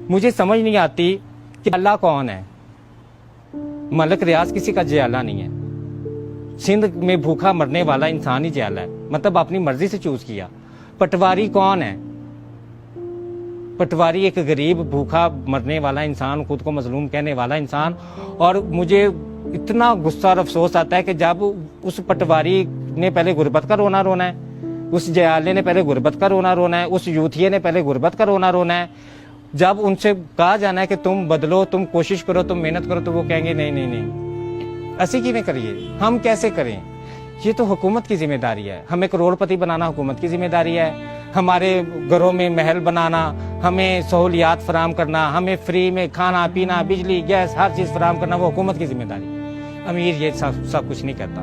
मुझे समझ नहीं आती कि अल्लाह कौन है। मलक रियाज किसी का जयाला नहीं है। सिंध में भूखा मरने वाला इंसान ही जयाला है, मतलब अपनी मर्जी से चूज किया। पटवारी कौन है? पटवारी एक गरीब भूखा मरने वाला इंसान, खुद को मजलूम कहने वाला इंसान। और मुझे इतना गुस्सा और अफसोस आता है कि जब उस पटवारी ने पहले गुर्बत का रोना रोना है, उस जयाले ने पहले गुर्बत का रोना रोना है, उस यूथिये ने पहले गुर्बत का रोना रोना है। जब उनसे कहा जाना है कि तुम बदलो, तुम कोशिश करो, तुम मेहनत करो, तो वो कहेंगे नहीं नहीं नहीं, ऐसी की नहीं करिए, हम कैसे करें, ये तो हुकूमत की जिम्मेदारी है। हमें करोड़पति बनाना हुकूमत की जिम्मेदारी है, हमारे घरों में महल बनाना, हमें सहूलियात फराम करना, हमें फ्री में खाना पीना बिजली गैस हर चीज़ फराम करना, वो हुकूमत की जिम्मेदारी। अमीर ये सब कुछ नहीं करता।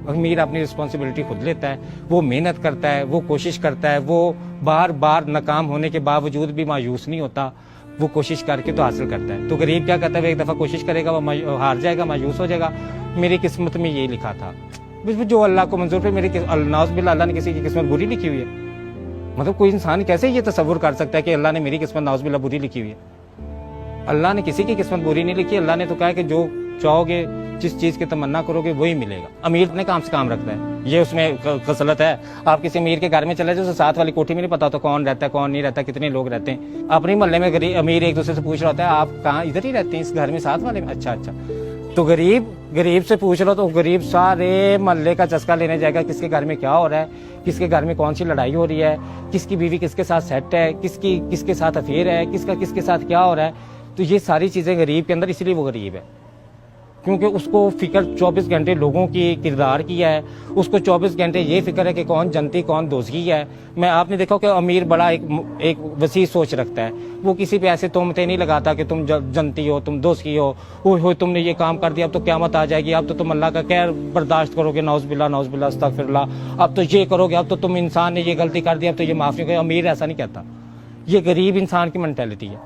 अमीर अपनी रिस्पॉन्सिबिलिटी खुद लेता है, वो मेहनत करता है, वो कोशिश करता है, वो बार बार नाकाम होने के बावजूद भी मायूस नहीं होता, वो कोशिश करके तो हासिल करता है। तो गरीब क्या करता है, वो एक दफ़ा कोशिश करेगा, वो हार जाएगा, मायूस हो जाएगा। मेरी किस्मत में यही लिखा था, जो अल्लाह को मंजूर है। मेरी नाउज़ बिल्लाह, अल्लाह ने किसी की किस्मत बुरी लिखी हुई है। मतलब कोई इंसान कैसे ये तसव्वुर कर सकता है कि अल्लाह ने मेरी किस्मत नाउज़ बिल्लाह बुरी लिखी हुई है? अल्लाह ने किसी की किस्मत बुरी नहीं लिखी। अल्लाह ने तो कहा कि जो चाहोगे, जिस चीज़ की तमन्ना करोगे वही मिलेगा। अमीर अपने काम से काम रखता है, ये उसमें खसलत है। आप किसी अमीर के घर में चले जाओ, उसे साथ वाली कोठी में नहीं पता होता कौन रहता है कौन नहीं रहता, कितने लोग रहते हैं। अपने मोहल्ले में गरीब अमीर एक दूसरे से पूछ रहा होता है, आप कहाँ, इधर ही रहते हैं इस घर में साथ वाले में? अच्छा अच्छा। तो गरीब से पूछ लो तो गरीब सारे मोहल्ले का चस्का लेने जाएगा, किसके घर में क्या हो रहा है, किसके घर में कौन सी लड़ाई हो रही है, किसकी बीवी किसके साथ सेट है, किसके साथ अफेयर है, किसका किसके साथ क्या हो रहा है। तो ये सारी चीज़ें गरीब के अंदर, इसलिए वो गरीब है, क्योंकि उसको फिक्र 24 घंटे लोगों की किरदार की है। उसको 24 घंटे ये फिक्र है कि कौन जनती कौन दोस्ती है। मैं आपने देखा कि अमीर बड़ा एक वसी सोच रखता है, वो किसी पे ऐसे तोहमतें नहीं लगाता कि तुम जनती हो, तुम दोस्ती हो तुमने ये काम कर दिया, अब तो क़यामत आ जाएगी, अब तो तुम अल्लाह का कहर बर्दाश्त करोगे, नौज़ बिल्लाह अस्तगफिरुल्लाह, अब तो ये करोगे, अब तो तुम इंसान ने ये गलती कर दी, अब तो ये माफ़ नहीं करोगे। अमीर ऐसा नहीं कहता, ये गरीब इंसान की मेंटालिटी है।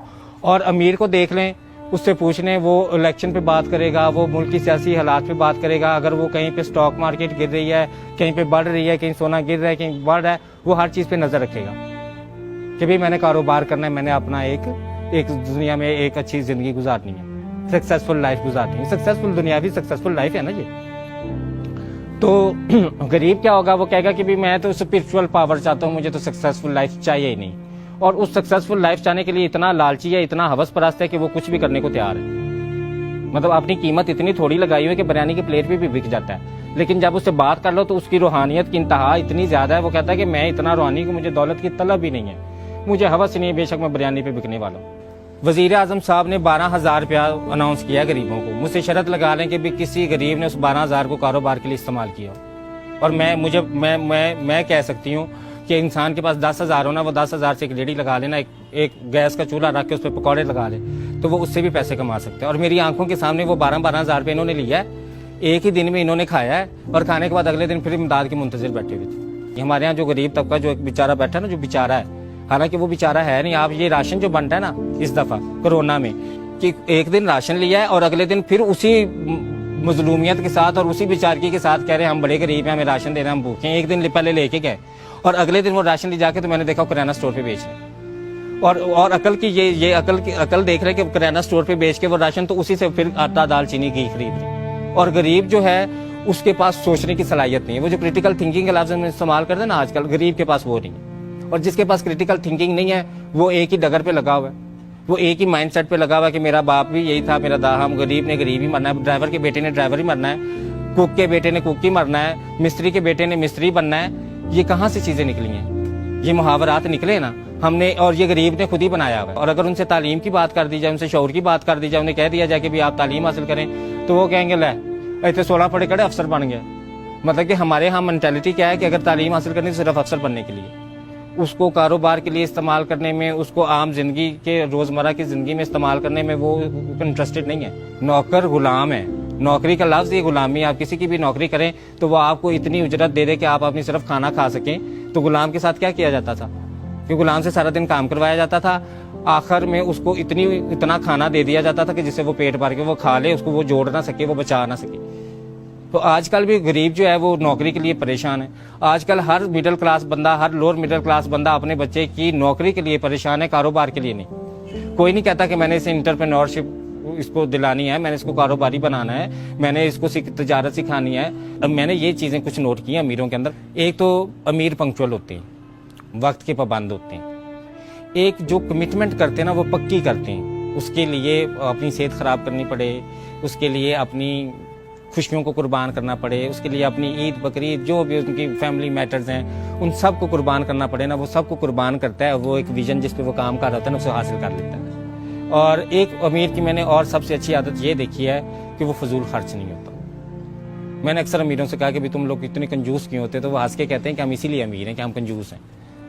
और अमीर को देख लें, उससे पूछ लें, वो इलेक्शन पे बात करेगा, वो मुल्क की सियासी हालात पे बात करेगा। अगर वो कहीं पे स्टॉक मार्केट गिर रही है, कहीं पे बढ़ रही है, कहीं सोना गिर रहा है, कहीं बढ़ रहा है, वो हर चीज़ पे नज़र रखेगा कि भाई मैंने कारोबार करना है, मैंने अपना एक दुनिया में एक अच्छी ज़िंदगी गुजारनी है, सक्सेसफुल लाइफ गुजारनी है। सक्सेसफुल दुनियावी सक्सेसफुल लाइफ है ना ये। तो गरीब क्या होगा, वो कहेगा कि भाई मैं तो स्पिरिचुअल पावर चाहता हूँ, मुझे तो सक्सेसफुल लाइफ चाहिए ही नहीं। और उस सक्सेसफुल लाइफ चाहने के लिए इतना लालची है, इतना हवस परस्त है कि वो कुछ भी करने को तैयार है। मतलब अपनी कीमत इतनी थोड़ी लगाई हुई है कि बिरयानी की प्लेट भी बिक जाता है। लेकिन जब उससे बात कर लो तो उसकी रूहानियत की इंतहा इतनी ज़्यादा है, वो कहता है कि मैं इतना रूहानी हूँ, मुझे दौलत की तलब ही नहीं है, मुझे हवस नहीं है, बेशक मैं बिरयानी पे बिकने वाला हूँ। वज़ीर आज़म साहब ने 12,000 रुपया अनाउंस किया गरीबों को। मुझसे शर्त लगा लें कि भी किसी गरीब ने उस 12,000 को कारोबार के लिए इस्तेमाल किया। और मैं कह सकती हूँ कि इंसान के पास 10,000 होना, वो 10,000 से एक रेडी लगा लेना, एक गैस का चूल्हा रख के उस पर पकौड़े लगा ले, तो वो उससे भी पैसे कमा सकते हैं। और मेरी आंखों के सामने वो 12,000 रुपये इन्होंने लिया है, एक ही दिन में इन्होंने खाया है, और खाने के बाद अगले दिन फिर इमदाद के मुंतजिर बैठे हुए थे। हमारे यहाँ जो गरीब तबका, जो एक बेचारा बैठा ना, जो बेचारा है, हालांकि वो बेचारा है नहीं। आप ये राशन जो बनता है ना इस दफ़ा कोरोना में, कि एक दिन राशन लिया है और अगले दिन फिर उसी मजलूमियत के साथ और उसी बेचारगी के साथ कह रहे हैं हम बड़े गरीब हैं, हमें राशन देना, हम भूखे हैं। एक दिन पहले लेके गए और अगले दिन वो राशन ले जाके, तो मैंने देखा किराना स्टोर पे बेच रहे। और अकल की ये अकल देख रहे कि किराना स्टोर पे बेच के वो राशन, तो उसी से फिर आटा दाल चीनी घी खरीद रहे। और गरीब जो है उसके पास सोचने की सलाहियत नहीं है। वो जो क्रिटिकल थिंकिंग का लफ्ज़ हम इस्तेमाल करते हैं ना आजकल, गरीब के पास वो नहीं है। और जिसके पास क्रिटिकल थिंकिंग नहीं है, वो एक ही डगर पे लगा हुआ है, वो एक ही माइंड सेट पे लगा हुआ है कि मेरा बाप भी यही था, मेरा हम गरीब ने गरीब ही मरना है, ड्राइवर के बेटे ने ड्राइवर ही मरना है, कुक के बेटे ने कुक ही मरना है, मिस्त्री के बेटे ने मिस्त्री बनना है। ये कहाँ से चीज़ें निकली हैं? ये मुहावरात निकले ना हमने, और ये गरीब ने खुद ही बनाया हुआ है। और अगर उनसे तालीम की बात कर दी जाए, उनसे शौर की बात कर दी जाए, उन्हें कह दिया जाए कि भी आप तालीम हासिल करें, तो वो कहेंगे ले इतने 16 पढ़े कड़े अफसर बन गया। मतलब कि हमारे यहाँ मेंटालिटी क्या है कि अगर तालीम हासिल करनी तो सिर्फ अफसर बनने के लिए, उसको कारोबार के लिए इस्तेमाल करने में, उसको आम जिंदगी के रोज़मर्रा की ज़िंदगी में इस्तेमाल करने में वो इंटरेस्टेड नहीं है। नौकर गुलाम है, नौकरी का लफ्ज़ ये गुलामी। आप किसी की भी नौकरी करें तो वो आपको इतनी उजरत दे दे कि आप अपनी सिर्फ खाना खा सकें। तो गुलाम के साथ क्या किया जाता था कि गुलाम से सारा दिन काम करवाया जाता था, आखिर में उसको इतना खाना दे दिया जाता था कि जिससे वो पेट भर के वो खा ले, उसको वो जोड़ ना सके, वो बचा ना सके। तो आजकल भी गरीब जो है वो नौकरी के लिए परेशान है। आजकल हर मिडिल क्लास बंदा, हर लोअर मिडिल क्लास बंदा अपने बच्चे की नौकरी के लिए परेशान है, कारोबार के लिए नहीं। کوئی نہیں کہتا کہ میں نے اسے انٹرپرینورشپ اس کو دلانی ہے, میں نے اس کو کاروباری بنانا ہے, میں نے اس کو تجارت سکھانی ہے. اب میں نے یہ چیزیں کچھ نوٹ کی ہیں امیروں کے اندر. ایک تو امیر پنکچوئل ہوتے ہیں, وقت کے پابند ہوتے ہیں. ایک جو کمٹمنٹ کرتے ہیں نا وہ پکی کرتے ہیں. اس کے لیے اپنی صحت خراب کرنی پڑے, اس کے لیے اپنی خوشیوں کو قربان کرنا پڑے, اس کے لیے اپنی عید بقرعید جو بھی ان کی فیملی میٹرز ہیں ان سب کو قربان کرنا پڑے نا, وہ سب کو قربان کرتا ہے. وہ ایک ویژن جس پہ وہ کام کر رہا ہوتا ہے نا اسے حاصل کر لیتا ہے. اور ایک امیر کی میں نے اور سب سے اچھی عادت یہ دیکھی ہے کہ وہ فضول خرچ نہیں ہوتا. میں نے اکثر امیروں سے کہا کہ تم لوگ اتنے کنجوس کیوں ہوتے, تو وہ ہنس کے کہتے ہیں کہ ہم اسی لیے امیر ہیں کہ ہم کنجوس ہیں.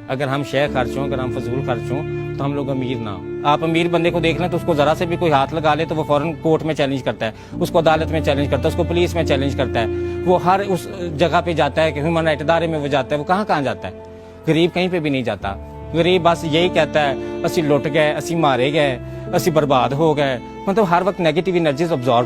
اگر ہم شے خرچ ہوں, اگر ہم فضول خرچ ہوں تو ہم لوگ امیر نہ ہوں. آپ امیر بندے کو دیکھ لیں تو اس کو ذرا سے بھی کوئی ہاتھ لگا لے تو وہ فوراً کورٹ میں چیلنج کرتا ہے, اس کو عدالت میں چیلنج کرتا ہے, اس کو پولیس میں چیلنج کرتا ہے. وہ ہر اس جگہ پہ جاتا ہے کہ ہیومن رائٹ ادارے میں وہ جاتا ہے. وہ کہاں جاتا ہے؟ غریب کہیں پہ بھی نہیں جاتا. غریب بس یہی کہتا ہے اسی لٹ گئے, اسی مارے گئے, اسی برباد ہو گئے. مطلب ہر وقت نیگیٹو انرجیز ابزارو